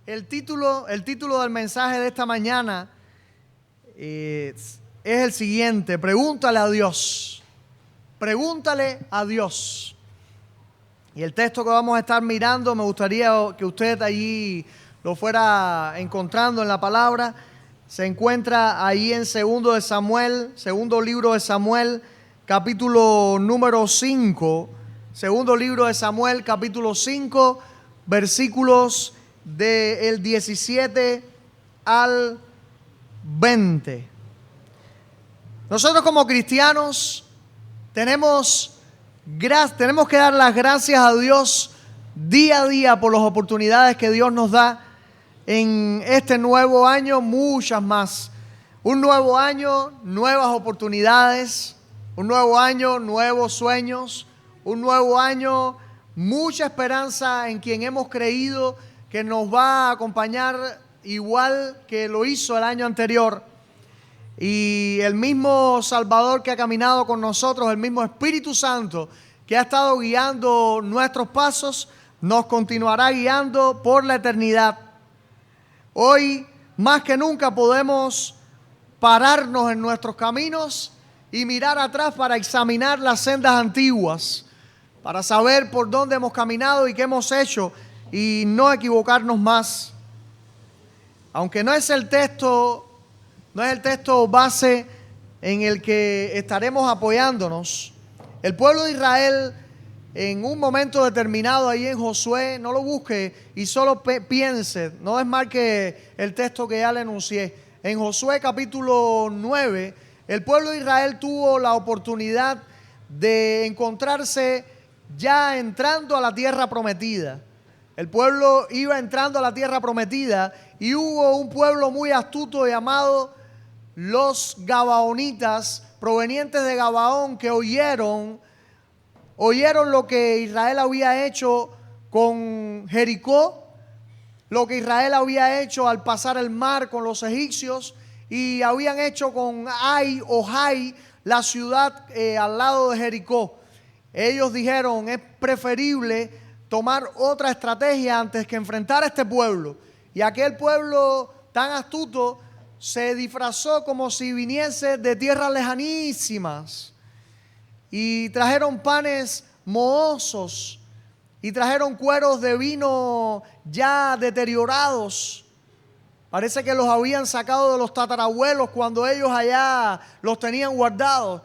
El título del mensaje de esta mañana es el siguiente: pregúntale a Dios. Pregúntale a Dios. Y el texto que vamos a estar mirando, me gustaría que usted allí lo fuera encontrando en la palabra. Se encuentra ahí en segundo libro de Samuel, capítulo número 5. Segundo libro de Samuel, capítulo 5, versículos del 17 al 20. Nosotros como cristianos tenemos que dar las gracias a Dios día a día por las oportunidades que Dios nos da en este nuevo año, muchas más. Un nuevo año, nuevas oportunidades, un nuevo año, nuevos sueños, un nuevo año, mucha esperanza en quien hemos creído que nos va a acompañar igual que lo hizo el año anterior. Y el mismo Salvador que ha caminado con nosotros, el mismo Espíritu Santo que ha estado guiando nuestros pasos, nos continuará guiando por la eternidad. Hoy, más que nunca, podemos pararnos en nuestros caminos y mirar atrás para examinar las sendas antiguas, para saber por dónde hemos caminado y qué hemos hecho y no equivocarnos más. Aunque no es el texto base en el que estaremos apoyándonos, el pueblo de Israel en un momento determinado ahí en Josué, no lo busque y solo piense, no desmarque el texto que ya le enuncié. En Josué capítulo 9, el pueblo de Israel tuvo la oportunidad de encontrarse ya entrando a la tierra prometida. El pueblo iba entrando a la tierra prometida y hubo un pueblo muy astuto llamado los Gabaonitas, provenientes de Gabaón, que oyeron lo que Israel había hecho con Jericó, lo que Israel había hecho al pasar el mar con los egipcios, y habían hecho con Ai o Jai, la ciudad al lado de Jericó. Ellos dijeron: es preferible tomar otra estrategia antes que enfrentar a este pueblo. Y aquel pueblo tan astuto se disfrazó como si viniese de tierras lejanísimas. Y trajeron panes mohosos y trajeron cueros de vino ya deteriorados. Parece que los habían sacado de los tatarabuelos cuando ellos allá los tenían guardados.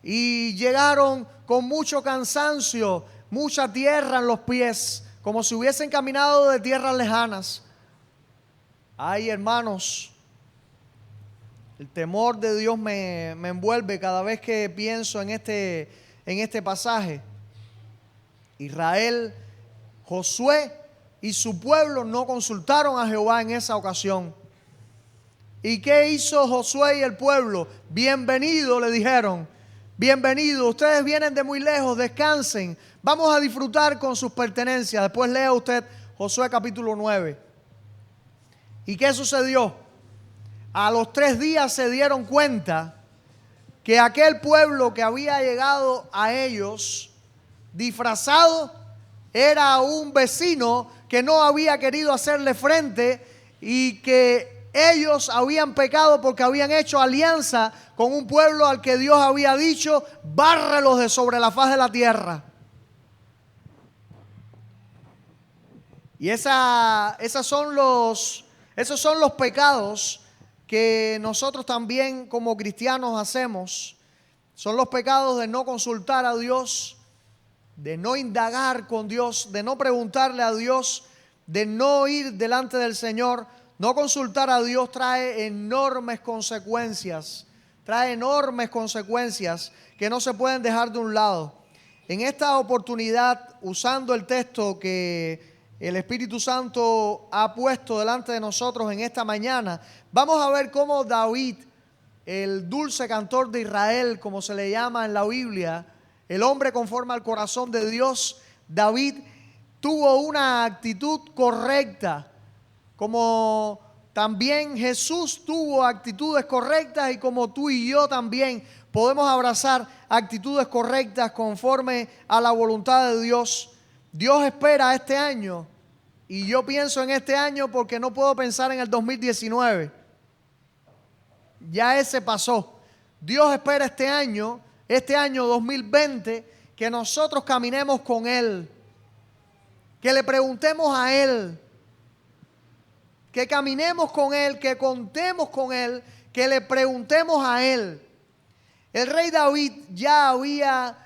Y llegaron con mucho cansancio, mucha tierra en los pies, como si hubiesen caminado de tierras lejanas. Ay, hermanos, el temor de Dios me envuelve cada vez que pienso en este pasaje. Israel, Josué y su pueblo no consultaron a Jehová en esa ocasión. ¿Y qué hizo Josué y el pueblo? Bienvenido, le dijeron. Bienvenido, ustedes vienen de muy lejos, descansen. Vamos a disfrutar con sus pertenencias. Después lea usted Josué capítulo 9. ¿Y qué sucedió? A los 3 días se dieron cuenta que aquel pueblo que había llegado a ellos disfrazado era un vecino que no había querido hacerle frente y que ellos habían pecado porque habían hecho alianza con un pueblo al que Dios había dicho: bárrelos de sobre la faz de la tierra. Y esos son los pecados que nosotros también como cristianos hacemos. Son los pecados de no consultar a Dios, de no indagar con Dios, de no preguntarle a Dios, de no ir delante del Señor. No consultar a Dios trae enormes consecuencias. Trae enormes consecuencias que no se pueden dejar de un lado. En esta oportunidad, usando el texto que el Espíritu Santo ha puesto delante de nosotros en esta mañana, vamos a ver cómo David, el dulce cantor de Israel, como se le llama en la Biblia, el hombre conforme al corazón de Dios, David tuvo una actitud correcta, como también Jesús tuvo actitudes correctas y como tú y yo también podemos abrazar actitudes correctas conforme a la voluntad de Dios. Dios espera este año Y yo pienso en este año porque no puedo pensar en el 2019. Ya ese pasó. Dios espera este año 2020, que nosotros caminemos con Él, que le preguntemos a Él, que caminemos con Él, que contemos con Él, que le preguntemos a Él. El rey David ya había,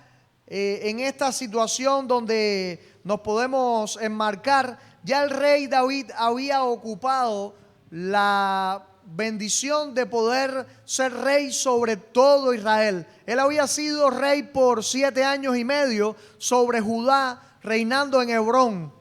en esta situación donde nos podemos enmarcar, ya el rey David había ocupado la bendición de poder ser rey sobre todo Israel. Él había sido rey por 7 años y medio sobre Judá, reinando en Hebrón.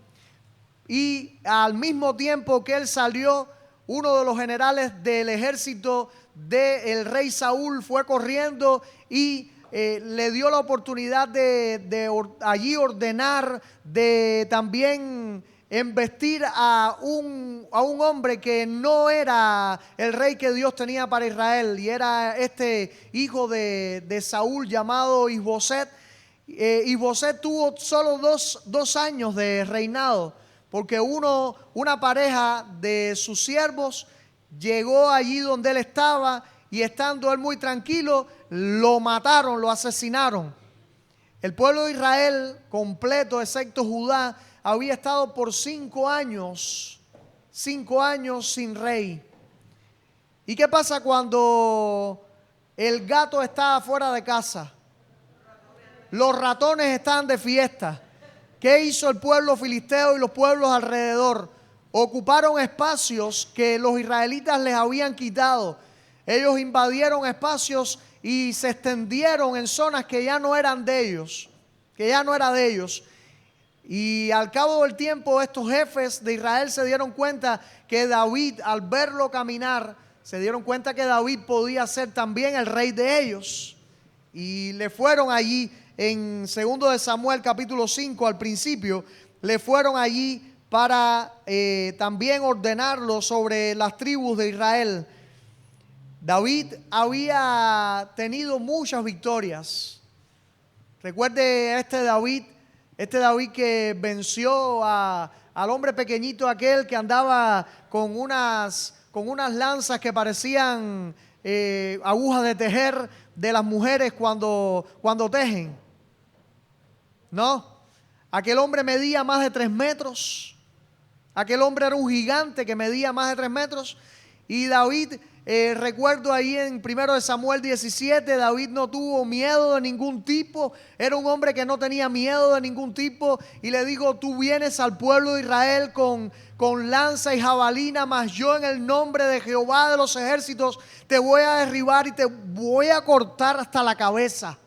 Y al mismo tiempo que él salió, uno de los generales del ejército del rey Saúl fue corriendo y le dio la oportunidad de allí ordenar, de también embestir a un hombre que no era el rey que Dios tenía para Israel, y era este hijo de Saúl llamado Isboset. Isboset tuvo solo dos años de reinado, porque una pareja de sus siervos llegó allí donde él estaba, y estando él muy tranquilo, lo mataron, lo asesinaron. El pueblo de Israel completo, excepto Judá, había estado por 5 años sin rey. ¿Y qué pasa cuando el gato está fuera de casa? Los ratones están de fiesta. ¿Qué hizo el pueblo filisteo y los pueblos alrededor? Ocuparon espacios que los israelitas les habían quitado. Ellos invadieron espacios y se extendieron en zonas que ya no eran de ellos, Y al cabo del tiempo, estos jefes de Israel se dieron cuenta que David, al verlo caminar, se dieron cuenta que David podía ser también el rey de ellos. Y le fueron allí, en 2 de Samuel capítulo 5, al principio, le fueron allí para también ordenarlo sobre las tribus de Israel. David había tenido muchas victorias. Recuerde este David que venció al hombre pequeñito aquel que andaba con unas lanzas que parecían agujas de tejer de las mujeres cuando tejen. ¿No? Aquel hombre medía más de 3 metros. Aquel hombre era un gigante que medía más de 3 metros. Y David, recuerdo ahí en 1 de Samuel 17, David no tuvo miedo de ningún tipo. Era un hombre que no tenía miedo de ningún tipo. Y le dijo: tú vienes al pueblo de Israel con lanza y jabalina, mas yo en el nombre de Jehová de los ejércitos te voy a derribar y te voy a cortar hasta la cabeza.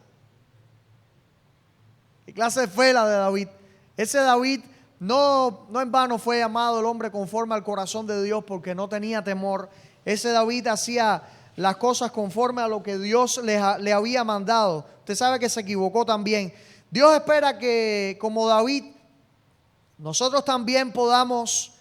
¿Qué clase de fe la de David? Ese David no en vano fue llamado el hombre conforme al corazón de Dios, porque no tenía temor. Ese David hacía las cosas conforme a lo que Dios le había mandado. Usted sabe que se equivocó también. Dios espera que, como David, nosotros también podamos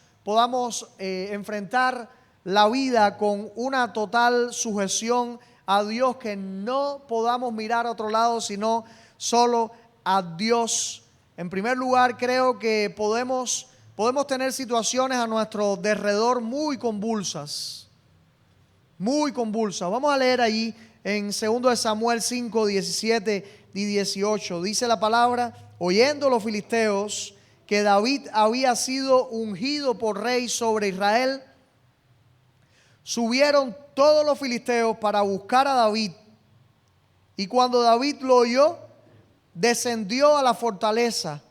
enfrentar la vida con una total sujeción a Dios, que no podamos mirar a otro lado, sino solo a Dios. En primer lugar, creo que podemos tener situaciones a nuestro derredor muy convulsas. Vamos a leer allí en 2 de Samuel 5, 17 y 18. Dice la palabra: oyendo los filisteos que David había sido ungido por rey sobre Israel, subieron todos los filisteos para buscar a David. Y cuando David lo oyó, descendió a la fortaleza,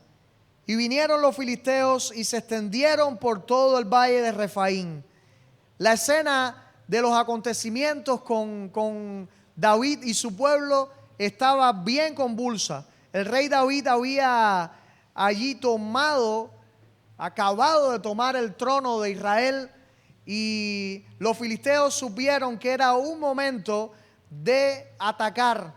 y vinieron los filisteos y se extendieron por todo el valle de Refaín. La escena de los acontecimientos con David y su pueblo estaba bien convulsa. El rey David había allí acabado de tomar el trono de Israel, y los filisteos supieron que era un momento de atacar.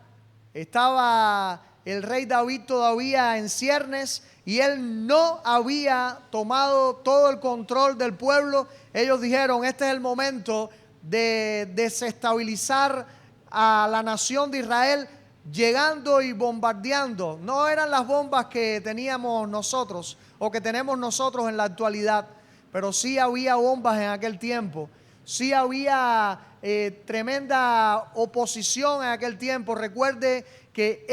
Estaba el rey David todavía en ciernes y él no había tomado todo el control del pueblo. Ellos dijeron: este es el momento de desestabilizar a la nación de Israel, llegando y bombardeando. No eran las bombas que teníamos nosotros o que tenemos nosotros en la actualidad. pero sí había bombas en aquel tiempo. Sí había tremenda oposición en aquel tiempo. Recuerde que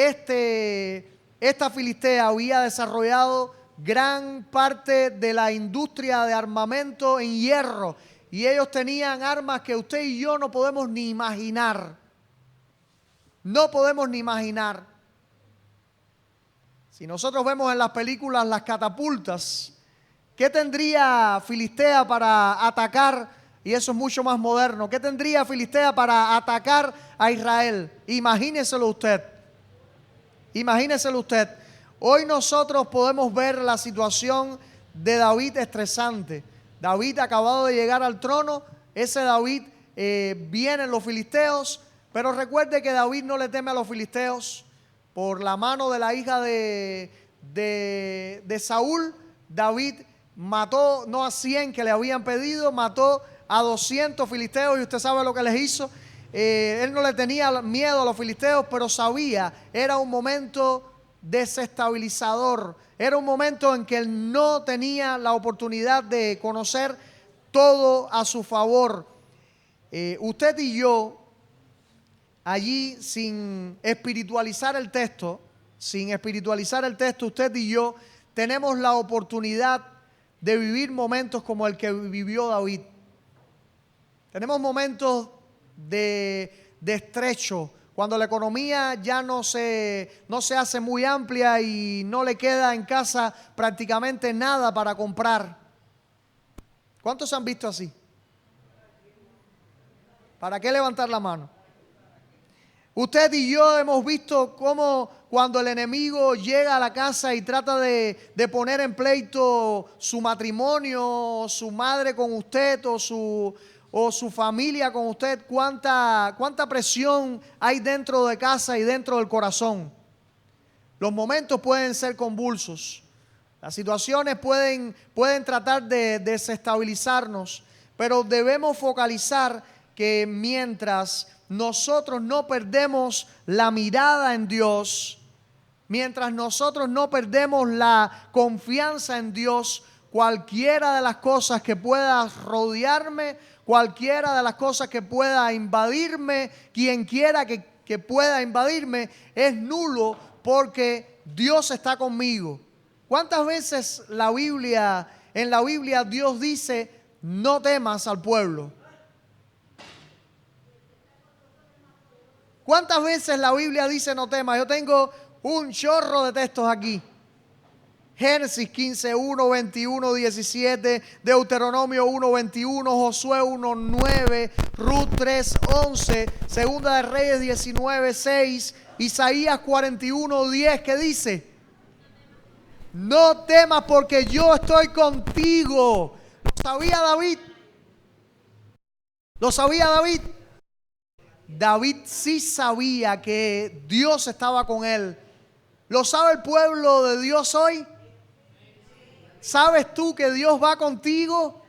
esta Filistea había desarrollado gran parte de la industria de armamento en hierro. Y ellos tenían armas que usted y yo no podemos ni imaginar. No podemos ni imaginar. Si nosotros vemos en las películas las catapultas, ¿qué tendría Filistea para atacar? Y eso es mucho más moderno. ¿Qué tendría Filistea para atacar a Israel? Imagíneselo usted. Imagíneselo usted. Hoy nosotros podemos ver la situación de David estresante. David acabado de llegar al trono. Ese David vienen los filisteos. Pero recuerde que David no le teme a los filisteos. Por la mano de la hija de Saúl, David mató no a 100 que le habían pedido, mató a 200 filisteos y usted sabe lo que les hizo. Él no le tenía miedo a los filisteos, pero sabía, era un momento desestabilizador. Era un momento en que él no tenía la oportunidad de conocer todo a su favor. Usted y yo, allí sin espiritualizar el texto, usted y yo tenemos la oportunidad de vivir momentos como el que vivió David. Tenemos momentos de estrecho, cuando la economía ya no se hace muy amplia y no le queda en casa prácticamente nada para comprar. ¿Cuántos se han visto así? ¿Para qué levantar la mano? Usted y yo hemos visto cómo cuando el enemigo llega a la casa y trata de poner en pleito su matrimonio, su madre con usted o su familia con usted, cuánta presión hay dentro de casa y dentro del corazón. Los momentos pueden ser convulsos. Las situaciones pueden tratar de desestabilizarnos, pero debemos focalizar que mientras nosotros no perdemos la mirada en Dios, mientras nosotros no perdemos la confianza en Dios, cualquiera de las cosas que pueda rodearme, cualquiera de las cosas que pueda invadirme, quien quiera que pueda invadirme, es nulo porque Dios está conmigo. ¿Cuántas veces en la Biblia Dios dice, no temas al pueblo? ¿Cuántas veces la Biblia dice no temas? Yo tengo un chorro de textos aquí. Génesis 15, 1, 21, 17, Deuteronomio 1, 21, Josué 1, 9, Ruth 3, 11, Segunda de Reyes 19, 6, Isaías 41, 10, que dice, no temas porque yo estoy contigo. ¿Lo sabía David? ¿Lo sabía David? David sí sabía que Dios estaba con él. ¿Lo sabe el pueblo de Dios hoy? ¿Sabes tú que Dios va contigo?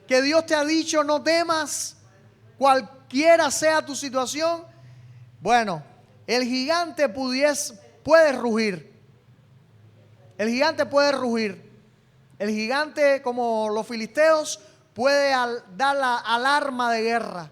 ¿Que Dios te ha dicho no temas? Cualquiera sea tu situación. Bueno, el gigante puede rugir. El gigante puede rugir. El gigante, como los filisteos, puede dar la alarma de guerra.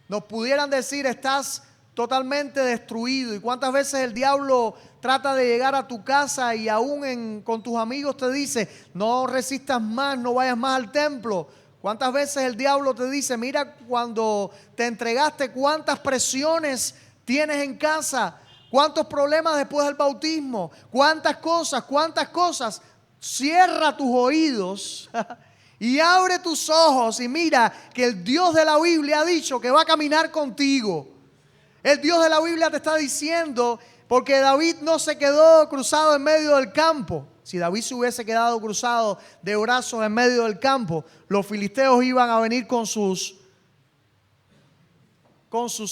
Nos pudieran decir, estás totalmente destruido. ¿Y cuántas veces el diablo trata de llegar a tu casa y aún con tus amigos te dice, no resistas más, no vayas más al templo? ¿Cuántas veces el diablo te dice, mira cuando te entregaste, cuántas presiones tienes en casa, cuántos problemas después del bautismo, cuántas cosas? Cierra tus oídos y abre tus ojos y mira que el Dios de la Biblia ha dicho que va a caminar contigo. El Dios de la Biblia te está diciendo, porque David no se quedó cruzado en medio del campo. Si David se hubiese quedado cruzado de brazos en medio del campo, los filisteos iban a venir con sus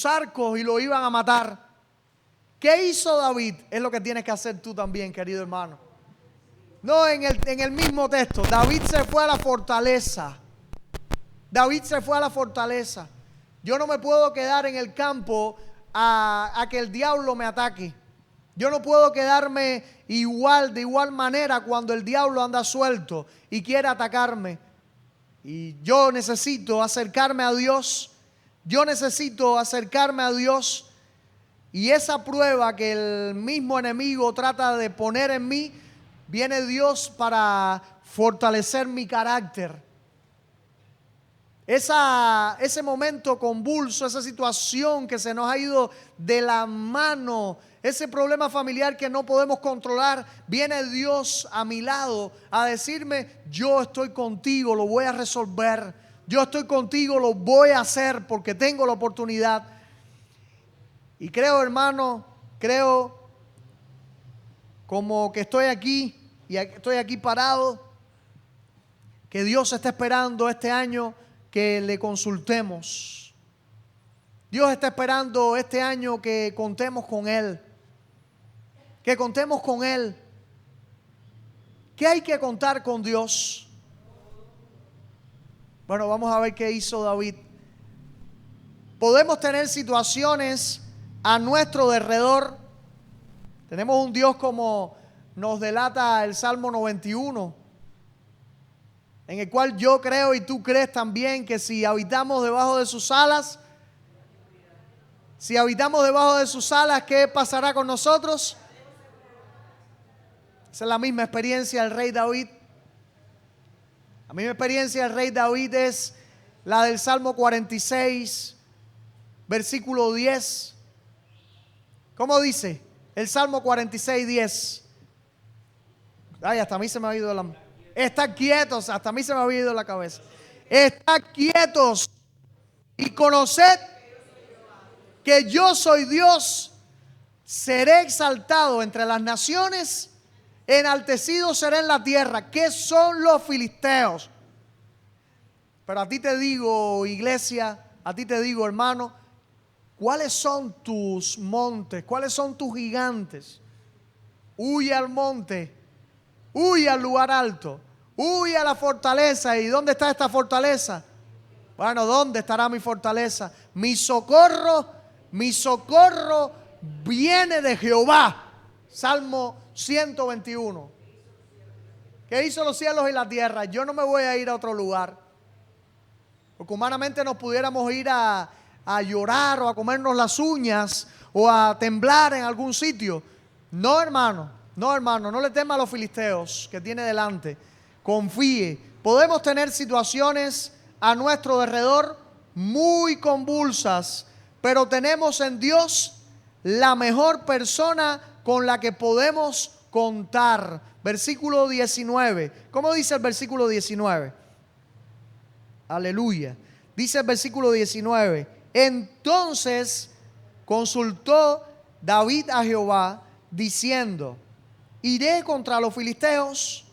arcos y lo iban a matar. ¿Qué hizo David? Es lo que tienes que hacer tú también, querido hermano. No, en el mismo texto, David se fue a la fortaleza. David se fue a la fortaleza. Yo no me puedo quedar en el campo a que el diablo me ataque. Yo no puedo quedarme de igual manera cuando el diablo anda suelto y quiere atacarme. Y yo necesito acercarme a Dios. Yo necesito acercarme a Dios. Y esa prueba que el mismo enemigo trata de poner en mí, viene Dios para fortalecer mi carácter. Ese momento convulso, esa situación que se nos ha ido de la mano, ese problema familiar que no podemos controlar, viene Dios a mi lado a decirme: yo estoy contigo, lo voy a resolver. Yo estoy contigo, lo voy a hacer porque tengo la oportunidad. Y creo, hermano, como que estoy aquí y estoy aquí parado, que Dios está esperando este año que le consultemos. Dios está esperando este año que contemos con Él. Que contemos con Él. ¿Qué hay que contar con Dios? Bueno, vamos a ver qué hizo David. Podemos tener situaciones a nuestro derredor. Tenemos un Dios, como nos delata el Salmo 91, en el cual yo creo y tú crees también que si habitamos debajo de sus alas, ¿qué pasará con nosotros? Esa es la misma experiencia del rey David. La misma experiencia del rey David es la del Salmo 46, versículo 10. ¿Cómo dice? El Salmo 46, 10. Ay, hasta a mí se me ha ido la... Estad quietos, hasta a mí se me ha ido la cabeza. Estad quietos y conoced que yo soy Dios. Seré exaltado entre las naciones, enaltecido seré en la tierra. ¿Qué son los filisteos? Pero a ti te digo, iglesia, a ti te digo, hermano, ¿cuáles son tus montes? ¿Cuáles son tus gigantes? Huye al monte, huye al lugar alto, huye a la fortaleza. ¿Y dónde está esta fortaleza? Bueno, ¿dónde estará mi fortaleza? Mi socorro viene de Jehová. Salmo 121. ¿Qué hizo los cielos y la tierra? Yo no me voy a ir a otro lugar. Porque humanamente nos pudiéramos ir a llorar o a comernos las uñas o a temblar en algún sitio. No, hermano, no le tema a los filisteos que tiene delante. Confíe. Podemos tener situaciones a nuestro derredor muy convulsas, pero tenemos en Dios la mejor persona con la que podemos contar. Versículo 19. ¿Cómo dice el versículo 19? Aleluya. Dice el versículo 19. Entonces consultó David a Jehová diciendo: iré contra los filisteos,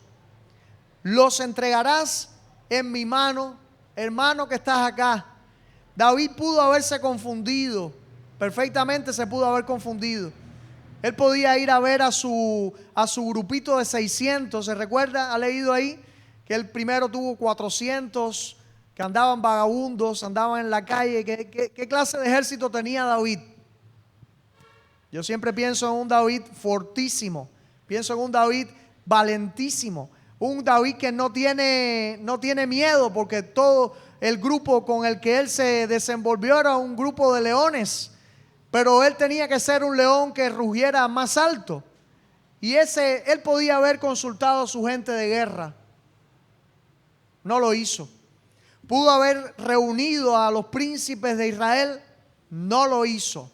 los entregarás en mi mano. Hermano que estás acá, David pudo haberse confundido, perfectamente se pudo haber confundido. Él podía ir a ver a su grupito de 600, ¿se recuerda? ¿Ha leído ahí? Que el primero tuvo 400 que andaban vagabundos, andaban en la calle. ¿Qué clase de ejército tenía David? Yo siempre pienso en un David fortísimo, pienso en un David valentísimo, un David que no tiene miedo, porque todo el grupo con el que él se desenvolvió era un grupo de leones, pero él tenía que ser un león que rugiera más alto. Y él podía haber consultado a su gente de guerra. No lo hizo. Pudo haber reunido a los príncipes de Israel. No lo hizo.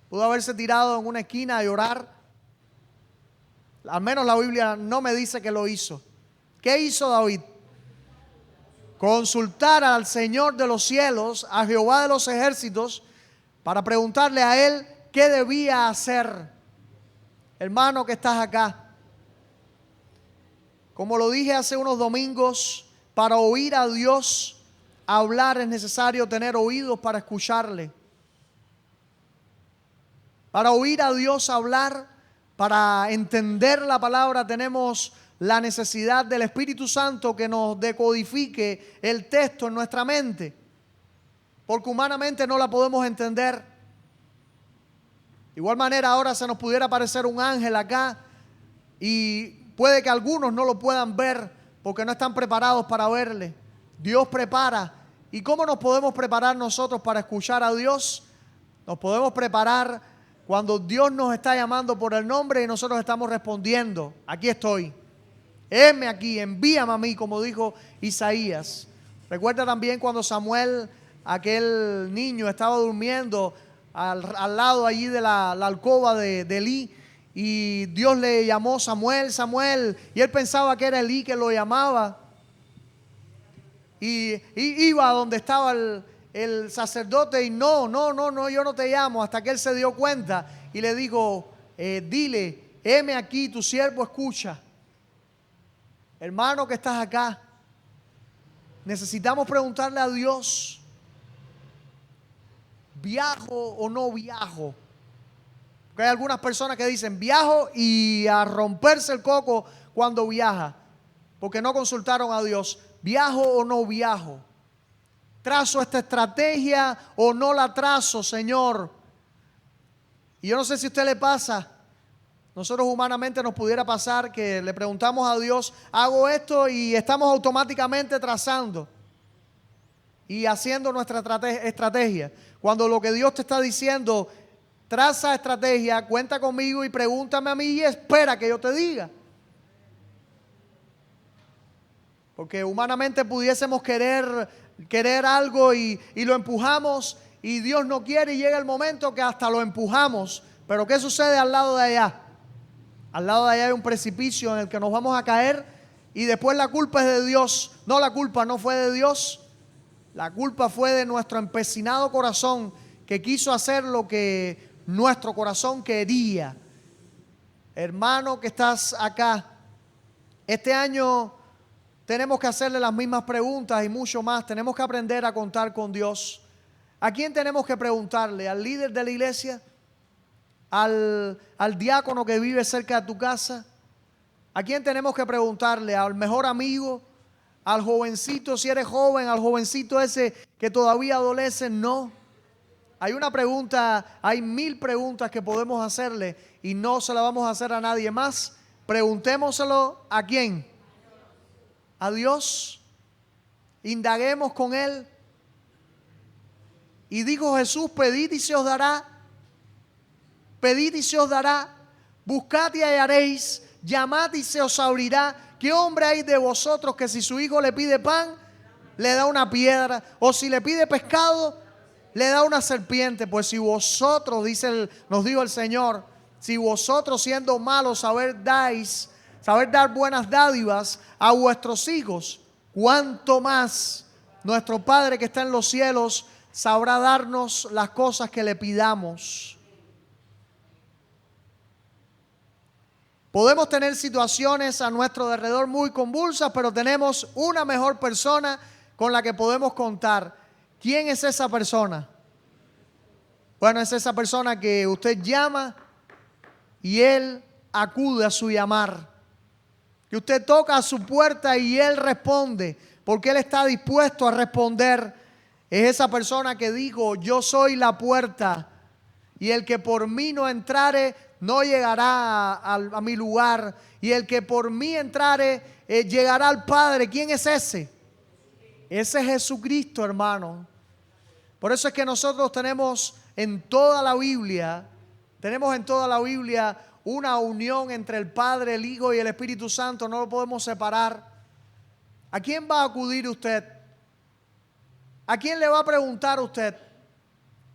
Pudo haberse tirado en una esquina a llorar. Al menos la Biblia no me dice que lo hizo. ¿Qué hizo David? Consultar al Señor de los cielos, a Jehová de los ejércitos, para preguntarle a él qué debía hacer. Hermano que estás acá, como lo dije hace unos domingos, para oír a Dios hablar es necesario tener oídos para escucharle. Para oír a Dios hablar, para entender la palabra, tenemos la necesidad del Espíritu Santo que nos decodifique el texto en nuestra mente, porque humanamente no la podemos entender. De igual manera, ahora se nos pudiera aparecer un ángel acá y puede que algunos no lo puedan ver porque no están preparados para verle. Dios prepara. ¿Y cómo nos podemos preparar nosotros para escuchar a Dios? Nos podemos preparar cuando Dios nos está llamando por el nombre y nosotros estamos respondiendo: aquí estoy, heme aquí, envíame a mí, como dijo Isaías. Recuerda también cuando Samuel, aquel niño, estaba durmiendo al lado allí de la alcoba de Elí, y Dios le llamó: Samuel, Samuel, y él pensaba que era Elí que lo llamaba, y iba a donde estaba el sacerdote y no, yo no te llamo, hasta que él se dio cuenta y le dijo: dile, heme aquí, tu siervo escucha. Hermano que estás acá, necesitamos preguntarle a Dios: ¿viajo o no viajo? Porque hay algunas personas que dicen: viajo, y a romperse el coco cuando viaja, porque no consultaron a Dios. ¿Viajo o no viajo? ¿Trazo esta estrategia o no la trazo, Señor? Y yo no sé si a usted le pasa. Nosotros humanamente nos pudiera pasar que le preguntamos a Dios: hago esto, y estamos automáticamente trazando y haciendo nuestra estrategia. Cuando lo que Dios te está diciendo: traza estrategia, cuenta conmigo y pregúntame a mí y espera que yo te diga. Porque humanamente pudiésemos querer algo y lo empujamos, y Dios no quiere, y llega el momento que hasta lo empujamos. Pero ¿qué sucede al lado de allá? Al lado de allá hay un precipicio en el que nos vamos a caer, y después la culpa es de Dios. No, la culpa no fue de Dios. La culpa fue de nuestro empecinado corazón, que quiso hacer lo que nuestro corazón quería. Hermano que estás acá, este año tenemos que hacerle las mismas preguntas y mucho más. Tenemos que aprender a contar con Dios. ¿A quién tenemos que preguntarle? ¿Al líder de la iglesia? ¿Al diácono que vive cerca de tu casa? ¿A quién tenemos que preguntarle? ¿Al mejor amigo? ¿Al jovencito, si eres joven, al jovencito ese que todavía adolesce? No. Hay una pregunta, hay 1000 preguntas que podemos hacerle, y no se la vamos a hacer a nadie más. Preguntémoselo ¿a quién? A Dios. Indaguemos con Él. Y dijo Jesús: pedid y se os dará. Pedid y se os dará. Buscad y hallaréis. Llamad y se os abrirá. ¿Qué hombre hay de vosotros que si su hijo le pide pan, le da una piedra? O si le pide pescado, le da una serpiente. Pues si vosotros, nos dijo el Señor, si vosotros siendo malos saber dar buenas dádivas a vuestros hijos, cuánto más nuestro Padre que está en los cielos sabrá darnos las cosas que le pidamos. Podemos tener situaciones a nuestro alrededor muy convulsas, pero tenemos una mejor persona con la que podemos contar. ¿Quién es esa persona? Bueno, es esa persona que usted llama y Él acude a su llamar. Que usted toca a su puerta y Él responde, porque Él está dispuesto a responder. Es esa persona que dijo: yo soy la puerta, y el que por mí no entrare no llegará a mi lugar, y el que por mí entrare llegará al Padre. ¿Quién es ese? Ese es Jesucristo, hermano. Por eso es que nosotros tenemos en toda la Biblia una unión entre el Padre, el Hijo y el Espíritu Santo. No lo podemos separar. ¿A quién va a acudir usted? ¿A quién le va a preguntar usted?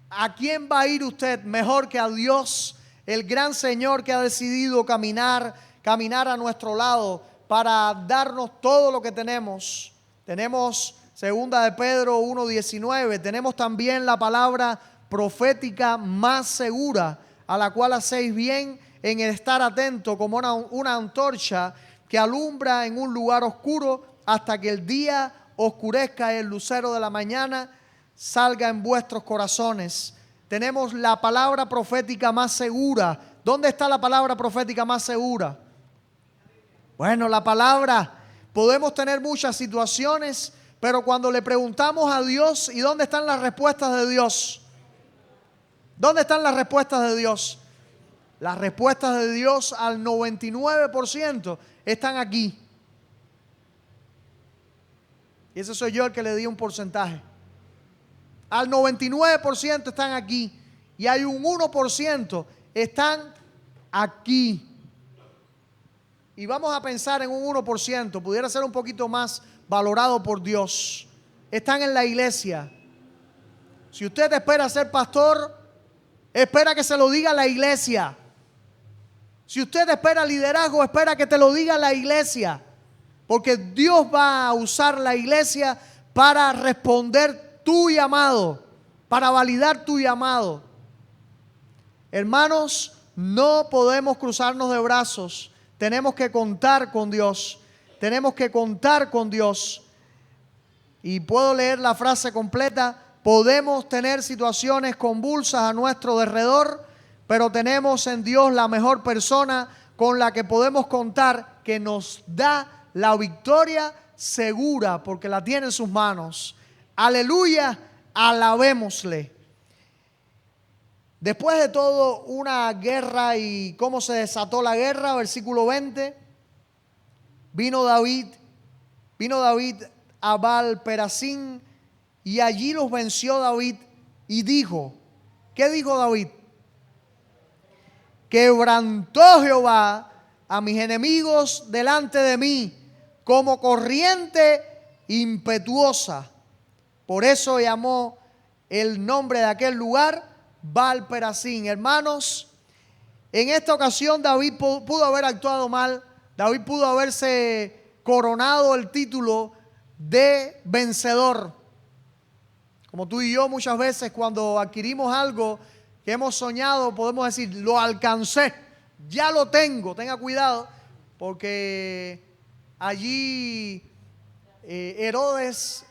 ¿A quién va a ir usted mejor que a Dios, el gran Señor que ha decidido caminar a nuestro lado para darnos todo lo que tenemos? Tenemos 2 de Pedro 1:19. Tenemos también la palabra profética más segura, a la cual hacéis bien en estar atento como una antorcha que alumbra en un lugar oscuro hasta que el día oscurezca y el lucero de la mañana salga en vuestros corazones. Tenemos la palabra profética más segura. ¿Dónde está la palabra profética más segura? Bueno, la palabra. Podemos tener muchas situaciones, pero cuando le preguntamos a Dios, ¿y dónde están las respuestas de Dios? ¿Dónde están las respuestas de Dios? Las respuestas de Dios al 99% están aquí. Y ese soy yo el que le di un porcentaje. Al 99% están aquí. Y hay un 1% están aquí. Y vamos a pensar en un 1%, pudiera ser un poquito más valorado por Dios. Están en la iglesia. Si usted espera ser pastor, espera que se lo diga la iglesia. Si usted espera liderazgo, espera que te lo diga la iglesia. Porque Dios va a usar la iglesia para responder tu llamado, para validar tu llamado. Hermanos, no podemos cruzarnos de brazos. Tenemos que contar con Dios. Tenemos que contar con Dios. Y puedo leer la frase completa. Podemos tener situaciones convulsas a nuestro derredor, pero tenemos en Dios la mejor persona con la que podemos contar, que nos da la victoria segura porque la tiene en sus manos. Aleluya, alabémosle. Después de todo, una guerra y cómo se desató la guerra, versículo 20, vino David a Baal-Perasín y allí los venció David y dijo, ¿qué dijo David? Quebrantó Jehová a mis enemigos delante de mí como corriente impetuosa. Por eso llamó el nombre de aquel lugar Baal-Perasín. Hermanos, en esta ocasión David pudo haber actuado mal. David pudo haberse coronado el título de vencedor. Como tú y yo muchas veces cuando adquirimos algo que hemos soñado, podemos decir, lo alcancé, ya lo tengo. Tenga cuidado porque allí Herodes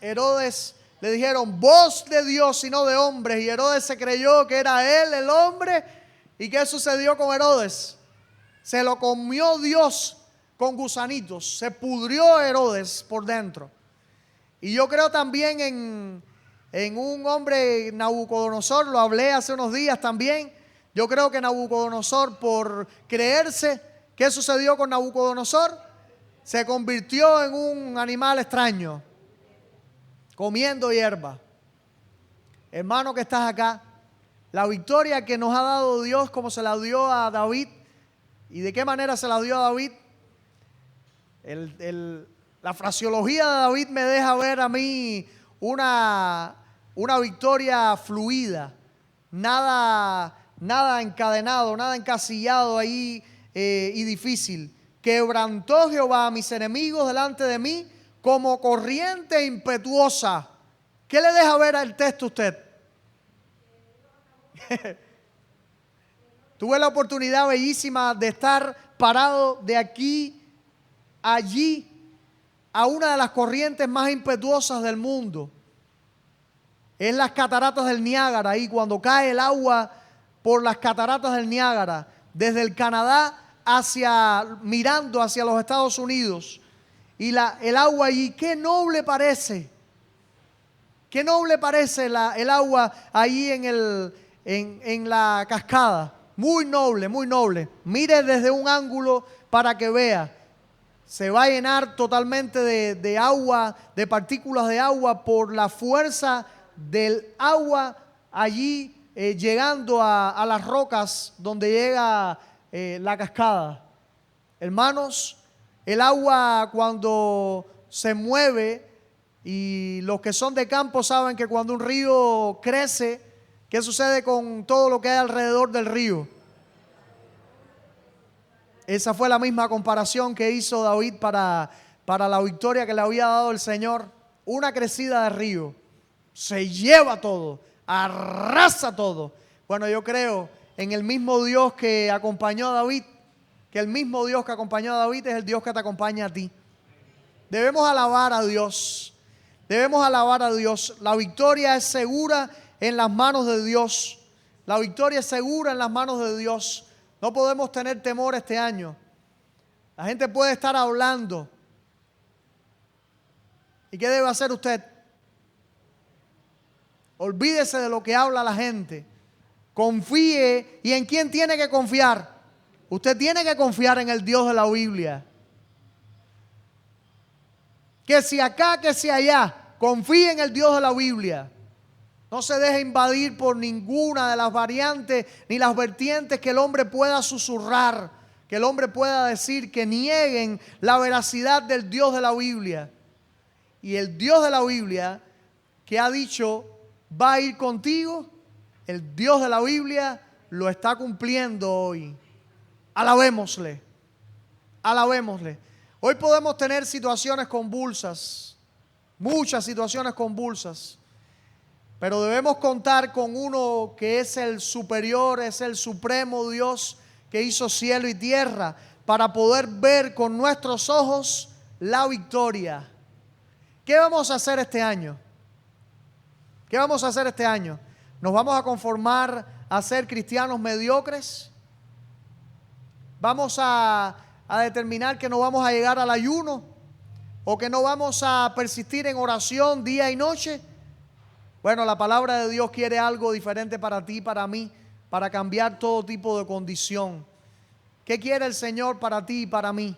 le dijeron, voz de Dios y no de hombres. Y Herodes se creyó que era él el hombre. ¿Y qué sucedió con Herodes? Se lo comió Dios con gusanitos. Se pudrió Herodes por dentro. Y yo creo también en un hombre, Nabucodonosor. Lo hablé hace unos días también. Yo creo que Nabucodonosor, por creerse, ¿qué sucedió con Nabucodonosor? Se convirtió en un animal extraño, comiendo hierba. Hermano que estás acá, la victoria que nos ha dado Dios, como se la dio a David, ¿y de qué manera se la dio a David? La fraseología de David me deja ver a mí una victoria fluida, nada encadenado, nada encasillado ahí y difícil. Quebrantó Jehová a mis enemigos delante de mí como corriente impetuosa. ¿Qué le deja ver al texto a usted? Tuve la oportunidad bellísima de estar parado de aquí allí a una de las corrientes más impetuosas del mundo. Es las cataratas del Niágara. Ahí cuando cae el agua por las cataratas del Niágara, desde el Canadá mirando hacia los Estados Unidos. Y el agua allí, qué noble parece. Qué noble parece el agua allí en la cascada. Muy noble, muy noble. Mire desde un ángulo para que vea. Se va a llenar totalmente de agua, de partículas de agua por la fuerza del agua allí llegando a las rocas donde llega la cascada. Hermanos, el agua cuando se mueve, y los que son de campo saben que cuando un río crece, ¿qué sucede con todo lo que hay alrededor del río? Esa fue la misma comparación que hizo David para la victoria que le había dado el Señor. Una crecida de río se lleva todo, arrasa todo. Bueno, yo creo en el mismo Dios que acompañó a David, que el mismo Dios que acompañó a David es el Dios que te acompaña a ti. Debemos alabar a Dios. Debemos alabar a Dios. La victoria es segura en las manos de Dios. La victoria es segura en las manos de Dios. No podemos tener temor este año. La gente puede estar hablando. ¿Y qué debe hacer usted? Olvídese de lo que habla la gente. Confíe. ¿Y en quién tiene que confiar? Usted tiene que confiar en el Dios de la Biblia. Que si acá, que si allá. Confíe en el Dios de la Biblia. No se deje invadir por ninguna de las variantes ni las vertientes que el hombre pueda susurrar, que el hombre pueda decir, que nieguen la veracidad del Dios de la Biblia. Y el Dios de la Biblia que ha dicho va a ir contigo, el Dios de la Biblia lo está cumpliendo hoy. Alabémosle, alabémosle. Hoy podemos tener situaciones convulsas, muchas situaciones convulsas, pero debemos contar con uno que es el superior, es el supremo Dios que hizo cielo y tierra, para poder ver con nuestros ojos la victoria. ¿Qué vamos a hacer este año? ¿Qué vamos a hacer este año? ¿Nos vamos a conformar a ser cristianos mediocres? ¿Vamos a determinar que no vamos a llegar al ayuno? ¿O que no vamos a persistir en oración día y noche? Bueno, la palabra de Dios quiere algo diferente para ti y para mí, para cambiar todo tipo de condición. ¿Qué quiere el Señor para ti y para mí?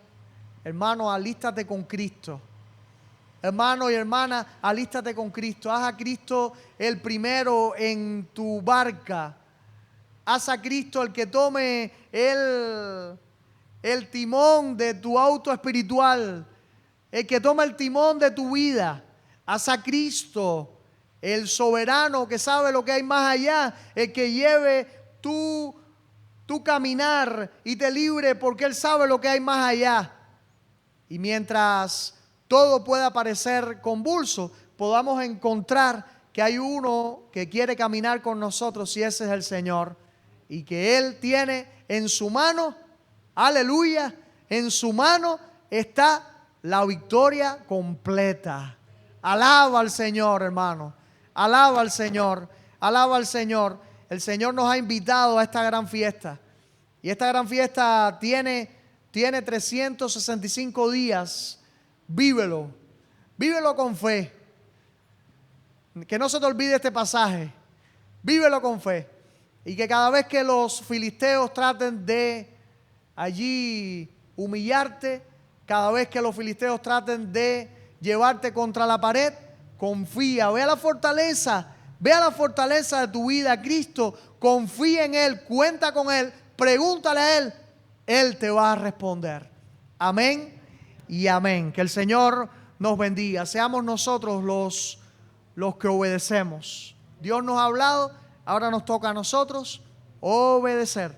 Hermano, alístate con Cristo. Hermano y hermana, alístate con Cristo. Haz a Cristo el primero en tu barca. Haz a Cristo el que tome el timón de tu auto espiritual, el que toma el timón de tu vida. Haz a Cristo el soberano que sabe lo que hay más allá, el que lleve tu caminar y te libre porque Él sabe lo que hay más allá. Y mientras todo pueda parecer convulso, podamos encontrar que hay uno que quiere caminar con nosotros y ese es el Señor. Y que Él tiene en su mano, aleluya, en su mano está la victoria completa. Alaba al Señor, hermano. Alaba al Señor. Alaba al Señor. El Señor nos ha invitado a esta gran fiesta. Y esta gran fiesta tiene 365 días. Vívelo. Vívelo con fe. Que no se te olvide este pasaje. Vívelo con fe. Y que cada vez que los filisteos traten de allí humillarte, cada vez que los filisteos traten de llevarte contra la pared, confía, ve a la fortaleza de tu vida, Cristo, confía en Él, cuenta con Él, pregúntale a Él, Él te va a responder. Amén y amén. Que el Señor nos bendiga, seamos nosotros los que obedecemos. Dios nos ha hablado, ahora nos toca a nosotros obedecer.